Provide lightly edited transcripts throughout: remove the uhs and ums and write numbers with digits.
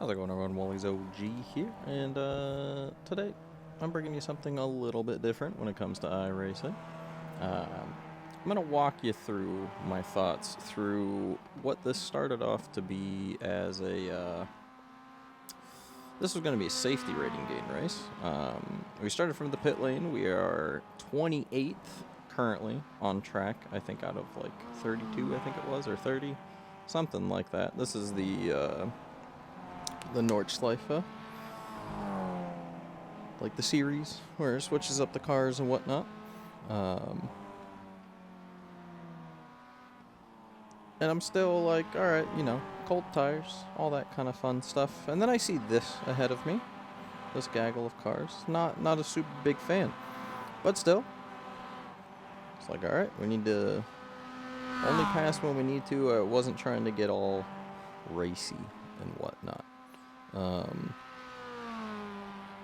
How's it going, everyone? Wally's OG here, and today I'm bringing you something a little bit different when it comes to iRacing. I'm going to walk you through my thoughts through what this started off to be as a... this was going to be a safety rating gain race. We started from the pit lane. We are 28th currently on track, I think out of like 32, I think it was, or 30, something like that. This is the Nordschleife, like the series where it switches up the cars and whatnot. And I'm still like, alright, you know, cold tires, all that kind of fun stuff. And then I see this ahead of me, this gaggle of cars. Not a super big fan, but still, it's like, alright, we need to only pass when we need to. I wasn't trying to get all racy and whatnot.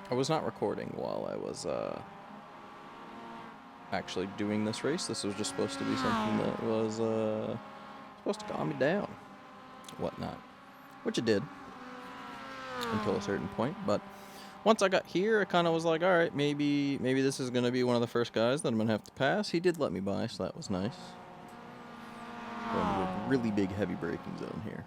I was not recording while I was actually doing this race. This was just supposed to be something that was supposed to calm me down, whatnot, which it did until a certain point. But once I got here, I kind of was like, all right, maybe this is gonna be one of the first guys that I'm gonna have to pass. He did let me by, so that was nice. Going to a really big heavy braking zone here.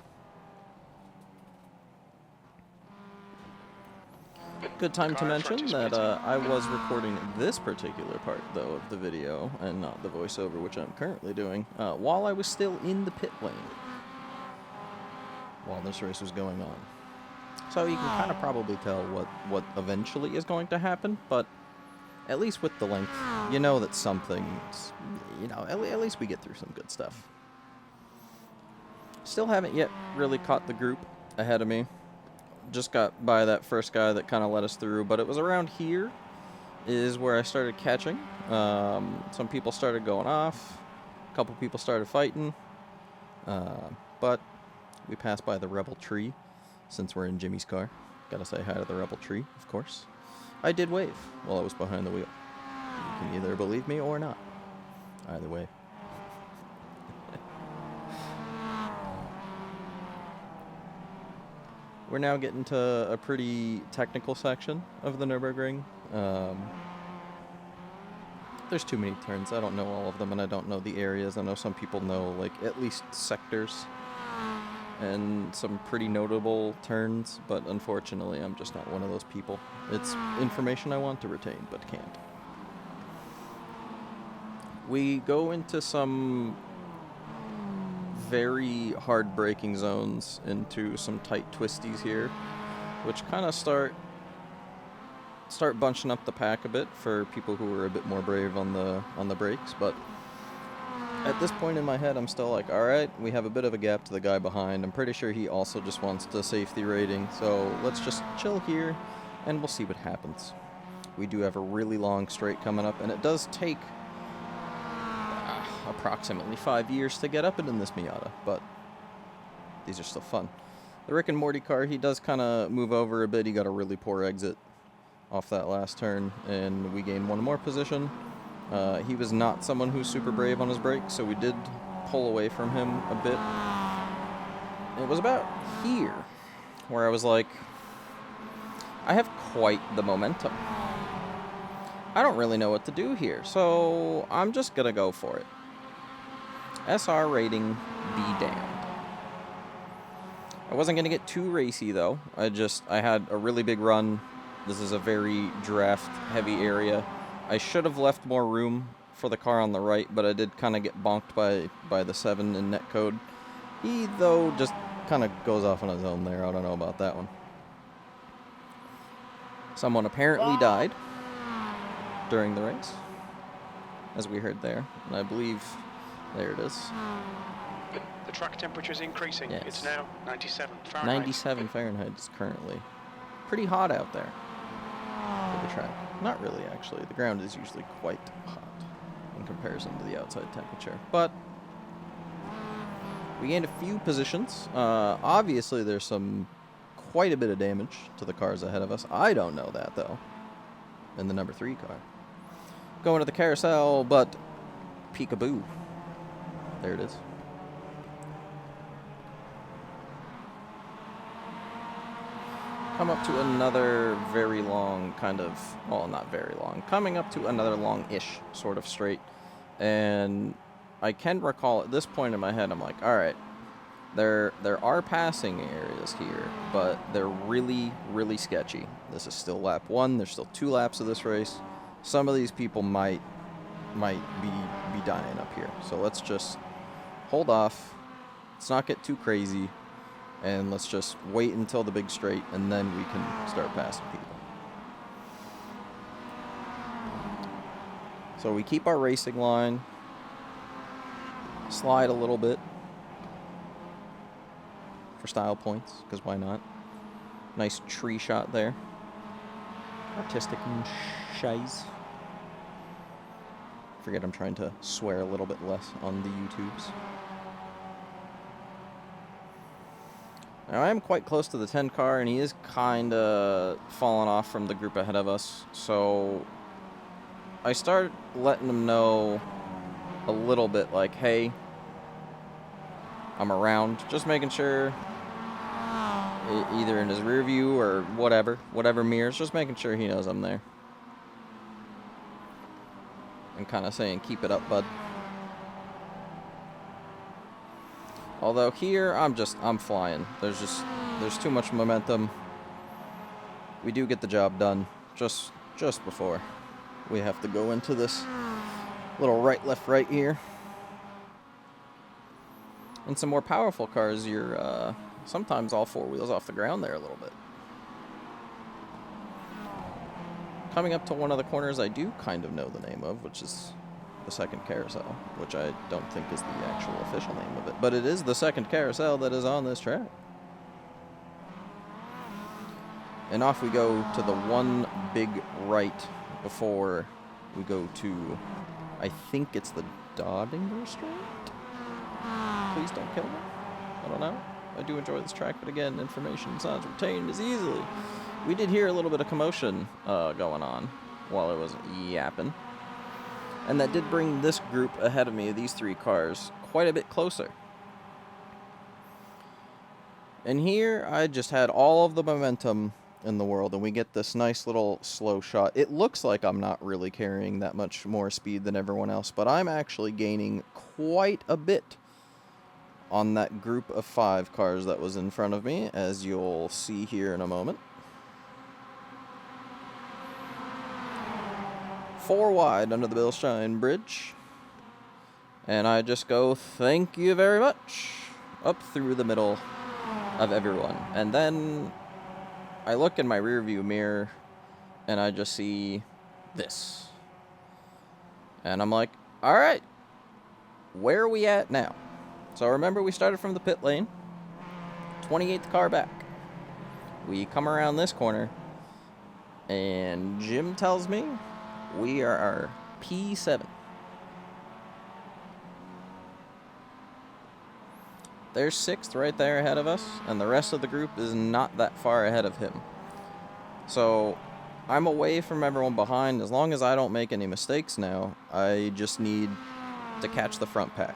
Good time to mention that I was recording this particular part, though, of the video, and not the voiceover, which I'm currently doing, while I was still in the pit lane, while this race was going on. So you can kind of probably tell what eventually is going to happen, but at least with the length, you know that something's, you know, at least we get through some good stuff. Still haven't yet really caught the group ahead of me. Just got by that first guy that kind of let us through, but it was around here is where I started catching. Some people started going off, a couple people started fighting, but we passed by the Rebel Tree since we're in Jimmy's car. Gotta say hi to the Rebel Tree, of course. I did wave while I was behind the wheel. You can either believe me or not. Either way. We're now getting to a pretty technical section of the Nürburgring. There's too many turns. I don't know all of them, and I don't know the areas. I know some people know, like, at least sectors and some pretty notable turns, but unfortunately, I'm just not one of those people. It's information I want to retain, but can't. We go into some very hard braking zones into some tight twisties here, which kind of start bunching up the pack a bit for people who are a bit more brave on the brakes. But at this point in my head, I'm still like, all right, we have a bit of a gap to the guy behind. I'm pretty sure he also just wants the safety rating, so let's just chill here and we'll see what happens. We do have a really long straight coming up, and it does take approximately 5 years to get up it in this Miata, but these are still fun. The Rick and Morty car, he does kind of move over a bit. He got a really poor exit off that last turn, and we gained one more position. He was not someone who's super brave on his brakes, so we did pull away from him a bit. It was about here where I was like, I have quite the momentum. I don't really know what to do here, so I'm just gonna go for it. SR rating be damned. I wasn't going to get too racy, though. I had a really big run. This is a very draft-heavy area. I should have left more room for the car on the right, but I did kind of get bonked by the 7 in netcode. He, though, just kind of goes off on his own there. I don't know about that one. Someone apparently died during the race, as we heard there, and I believe... there it is. The track temperature is increasing. Yes. It's now 97 Fahrenheit. 97 Fahrenheit is currently pretty hot out there for the track. Not really, actually. The ground is usually quite hot in comparison to the outside temperature. But we gained a few positions. Obviously, there's quite a bit of damage to the cars ahead of us. I don't know that, though, in the number 3 car. Going to the carousel, but peekaboo. There it is. come up to another very long kind of, well, not very long, coming up to another long-ish sort of straight. And I can recall at this point in my head, I'm like, all right, there are passing areas here, but they're really, really sketchy. This is still lap 1. There's still 2 laps of this race. Some of these people might be dying up here. So let's just hold off. Let's not get too crazy. And let's just wait until the big straight, and then we can start passing people. So we keep our racing line. Slide a little bit. For style points, because why not? Nice tree shot there. Artistic and shies. Forget I'm trying to swear a little bit less on the YouTubes. Now I am quite close to the 10 car, and he is kind of falling off from the group ahead of us. So I start letting him know a little bit like, hey, I'm around. Just making sure, either in his rear view or whatever mirrors, just making sure he knows I'm there. And kind of saying, keep it up, bud. Although here, I'm flying. There's too much momentum. We do get the job done just before we have to go into this little right, left, right here. In some more powerful cars, you're sometimes all 4 wheels off the ground there a little bit. Coming up to one of the corners I do kind of know the name of, which is the second carousel, which I don't think is the actual official name of it, but it is the second carousel that is on this track. And off we go to the one big right before we go to, I think it's the Dodinger Straight? Please don't kill me. I don't know. I do enjoy this track, but again, information is not retained as easily. We did hear a little bit of commotion going on while I was yapping. And that did bring this group ahead of me, these 3 cars, quite a bit closer. And here, I just had all of the momentum in the world, and we get this nice little slow shot. It looks like I'm not really carrying that much more speed than everyone else, but I'm actually gaining quite a bit on that group of 5 cars that was in front of me, as you'll see here in a moment. 4 wide under the Bilstein Bridge. And I just go, thank you very much, up through the middle of everyone. And then I look in my rear view mirror, and I just see this. And I'm like, all right, where are we at now? So remember, we started from the pit lane, 28th car back. We come around this corner, and Jim tells me we are our P7. There's 6th right there ahead of us, and the rest of the group is not that far ahead of him. So I'm away from everyone behind. As long as I don't make any mistakes now, I just need to catch the front pack.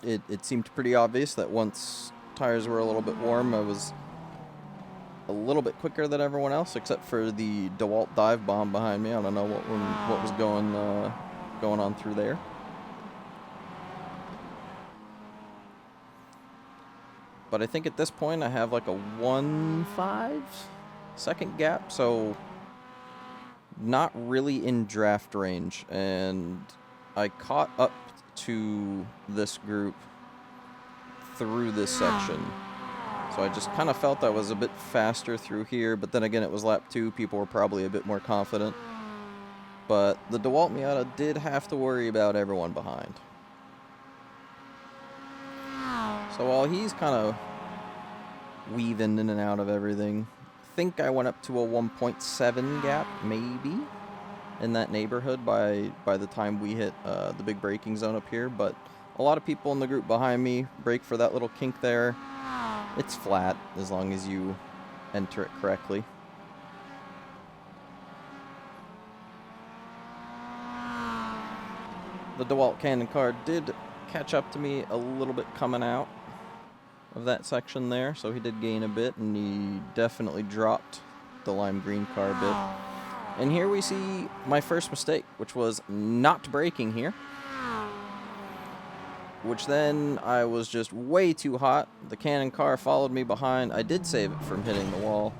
It seemed pretty obvious that once tires were a little bit warm, I was a little bit quicker than everyone else, except for the DeWalt dive bomb behind me. I don't know what was going on through there. But I think at this point I have like a 1.5 second gap, so not really in draft range. And I caught up to this group through this section. So I just kind of felt I was a bit faster through here, but then again, it was lap 2. People were probably a bit more confident. But the DeWalt Miata did have to worry about everyone behind. So while he's kind of weaving in and out of everything, I think I went up to a 1.7 gap, maybe, in that neighborhood by the time we hit the big braking zone up here. But a lot of people in the group behind me brake for that little kink there. It's flat as long as you enter it correctly. The DeWalt Cannon car did catch up to me a little bit coming out. of that section there, so he did gain a bit, and he definitely dropped the lime green car a bit. And here we see my first mistake, which was not braking here. Which then I was just way too hot. The Cannon car followed me behind. I did save it from hitting the wall.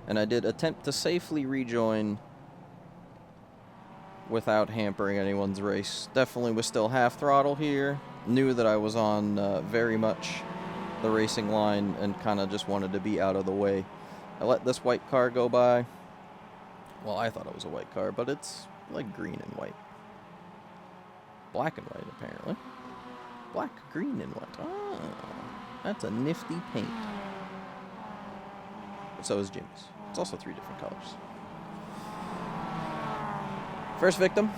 And I did attempt to safely rejoin without hampering anyone's race. Definitely was still half throttle here. Knew that I was on very much the racing line and kind of just wanted to be out of the way. I let this white car go by. Well, I thought it was a white car, but it's like green and white. Black and white, apparently. Black, green, and white. Oh, that's a nifty paint. But so is Jimmy's. It's also 3 different colors. First victim,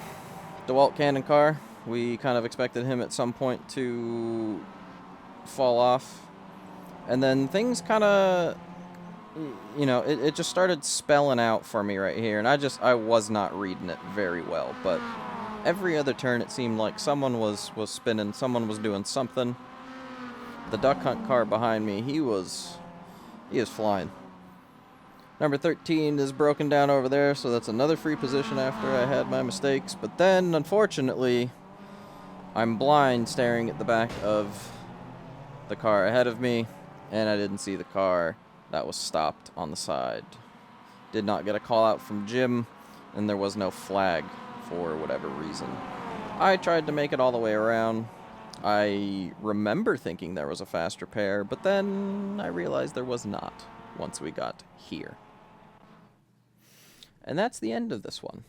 DeWalt Cannon car. We kind of expected him at some point to fall off. And then things kind of, you know, it just started spelling out for me right here. And I was not reading it very well. But every other turn it seemed like someone was spinning, someone was doing something. The Duck Hunt car behind me, he is flying. Number 13 is broken down over there, so that's another free position after I had my mistakes. But then, unfortunately, I'm blind staring at the back of the car ahead of me, and I didn't see the car that was stopped on the side. Did not get a call out from Jim, and there was no flag for whatever reason. I tried to make it all the way around. I remember thinking there was a fast repair, but then I realized there was not once we got here. And that's the end of this one.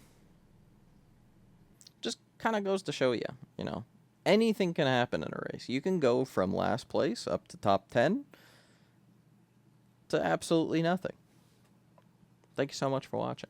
Just kind of goes to show you, you know, anything can happen in a race. You can go from last place up to top 10 to absolutely nothing. Thank you so much for watching.